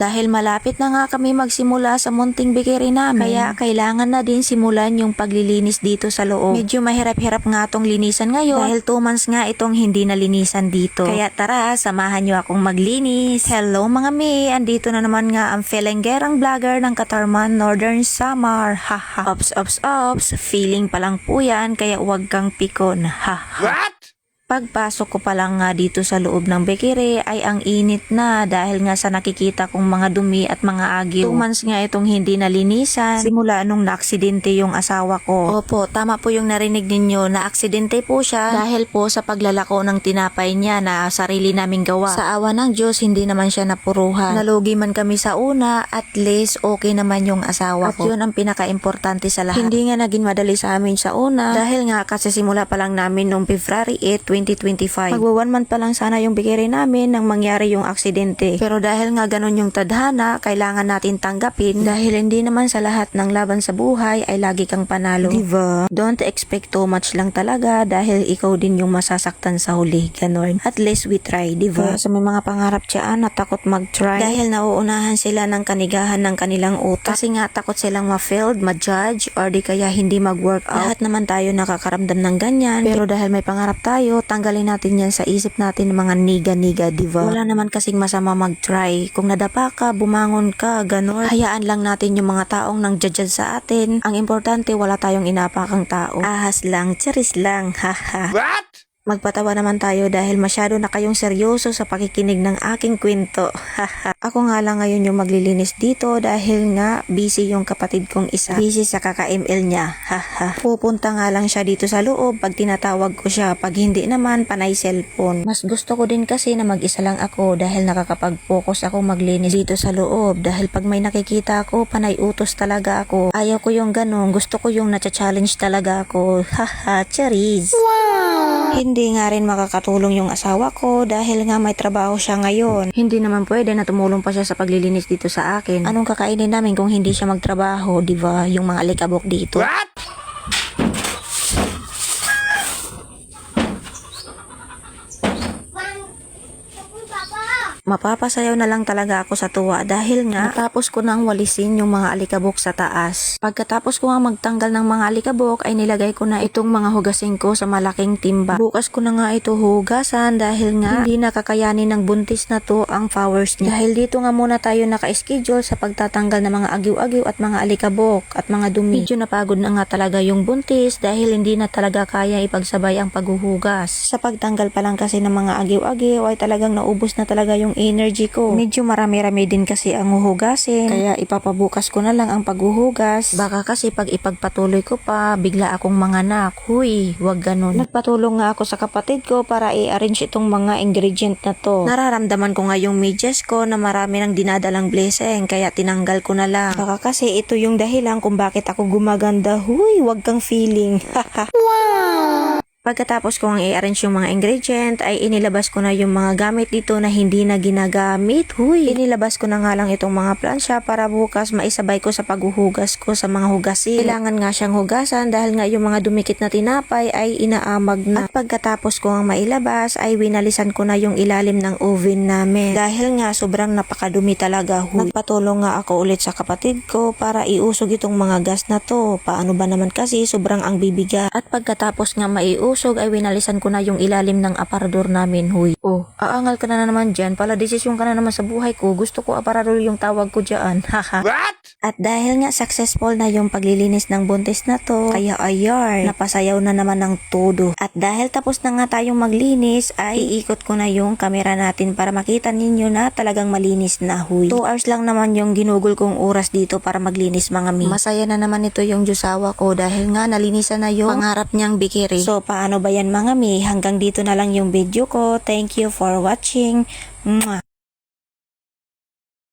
Dahil malapit na nga kami magsimula sa munting bikiri namin, kaya kailangan na din simulan yung paglilinis dito sa loob. Medyo mahirap-hirap nga tong linisan ngayon dahil 2 months nga itong hindi nalinisan dito. Kaya tara, samahan nyo akong maglinis. Hello mga mi, andito na naman nga ang felenggerang vlogger ng Katarman Northern Samar. Haha. Ops, feeling pa lang po yan, kaya huwag kang pikon. Haha. What? Pagpasok ko pa lang nga dito sa loob ng bekere ay ang init na dahil nga sa nakikita kong mga dumi at mga agyo. 2 months nga itong hindi nalinisan simula nung naaksidente yung asawa ko. Opo, tama po yung narinig ninyo, naaksidente po siya dahil po sa paglalako ng tinapay niya na sarili naming gawa. Sa awa ng Diyos, hindi naman siya napuruhan. Nalugi man kami sa una, at least okay naman yung asawa ko. At yun ang pinaka-importante sa lahat. Hindi nga naging madali sa amin sa una dahil nga kasi simula pa lang namin noong February 8, 2025. Magwa 1 month pa lang sana yung bikiri namin nang mangyari yung aksidente. Pero dahil nga ganun yung tadhana, kailangan natin tanggapin dahil hindi naman sa lahat ng laban sa buhay ay lagi kang panalo. Diba? Don't expect too much lang talaga dahil ikaw din yung masasaktan sa huli. Ganon. At least we try, diba? Sa may mga pangarap dyan na takot mag-try dahil nauunahan sila ng kanigahan ng kanilang utak. Kasi nga takot silang ma-failed, ma-judge, or di kaya hindi mag-workout. Lahat naman tayo nakakaramdam ng ganyan. Pero dahil may pangarap tayo, tanggalin natin yan sa isip natin ng mga niga-niga, diba? Wala naman kasing masama mag-try. Kung nadapa ka, bumangon ka, ganon. Hayaan lang natin yung mga taong nang judge sa atin. Ang importante, wala tayong inapakang tao. Ahas lang, charis lang, haha. What? Magpatawa naman tayo dahil masyado na kayong seryoso sa pakikinig ng aking kwento. Ako nga lang ngayon yung maglilinis dito dahil nga busy yung kapatid kong isa. Busy sa kaka-ML niya. Pupunta nga lang siya dito sa loob pag tinatawag ko siya. Pag hindi naman, panay cellphone. Mas gusto ko din kasi na mag-isa lang ako dahil nakakapag-focus ako maglinis dito sa loob. Dahil pag may nakikita ako, panay utos talaga ako. Ayaw ko yung ganun. Gusto ko yung nacha-challenge talaga ako. Haha, cherries. Wow! Hindi nga rin makakatulong yung asawa ko dahil nga may trabaho siya ngayon. Hindi naman pwede na tumulong pa siya sa paglilinis dito sa akin. Anong kakainin namin kung hindi siya magtrabaho, diba? Yung mga alikabok dito. What? Mapapasayaw na lang talaga ako sa tuwa dahil nga natapos ko nang walisin yung mga alikabok sa taas. Pagkatapos ko nga magtanggal ng mga alikabok ay nilagay ko na itong mga hugasin ko sa malaking timba. Bukas ko na nga ito hugasan dahil nga hindi nakakayanin ng buntis na to ang powers niya. Dahil dito nga muna tayo naka-schedule sa pagtatanggal ng mga agiw-agiw at mga alikabok at mga dumi. Medyo napagod na nga talaga yung buntis dahil hindi na talaga kaya ipagsabay ang paghuhugas. Sa pagtanggal pa lang kasi ng mga agiw-agiw ay talagang naubos na talaga yung energy ko. Medyo marami-rami din kasi ang huhugasin. Kaya ipapabukas ko na lang ang paghuhugas. Baka kasi pag ipagpatuloy ko pa, bigla akong manganak. Huy, wag ganun. Nagpatulong nga ako sa kapatid ko para i-arrange itong mga ingredient na to. Nararamdaman ko nga yung medyas ko na marami ng dinadalang blessing, kaya tinanggal ko na lang. Baka kasi ito yung dahilan kung bakit ako gumaganda. Huy, wag kang feeling. Wow! Pagkatapos kong i-arrange yung mga ingredient ay inilabas ko na yung mga gamit dito na hindi na ginagamit. Huy! Inilabas ko na nga lang itong mga plansya para bukas maisabay ko sa paghuhugas ko sa mga hugasin. Kailangan nga siyang hugasan dahil nga yung mga dumikit na tinapay ay inaamag na. At pagkatapos ko nga mailabas ay winalisan ko na yung ilalim ng oven namin. Dahil nga sobrang napakadumi talaga. Huy! Nagpatulong nga ako ulit sa kapatid ko para iusog itong mga gas na to. Paano ba naman kasi sobrang ang bibigat. At pagkatapos nga maiusog ay winalisan ko na yung ilalim ng aparador namin, huy. Oh, aangal ka na naman dyan. Pala desisyon ka na naman sa buhay ko. Gusto ko aparador yung tawag ko dyan. Haha. What? At dahil nga successful na yung paglilinis ng buntis na to, kaya ayar, napasayaw na naman ng todo. At dahil tapos na nga tayong maglinis, ay iikot ko na yung camera natin para makita ninyo na talagang malinis na, huy. 2 hours lang naman yung ginugol kong oras dito para maglinis, mga mi. Masaya na naman ito yung jusawa ko dahil nga nalinisan na yung pangarap niyang bikiri. So, paano ba yan mga mi? Hanggang dito na lang yung video ko. Thank you for watching. Mwah!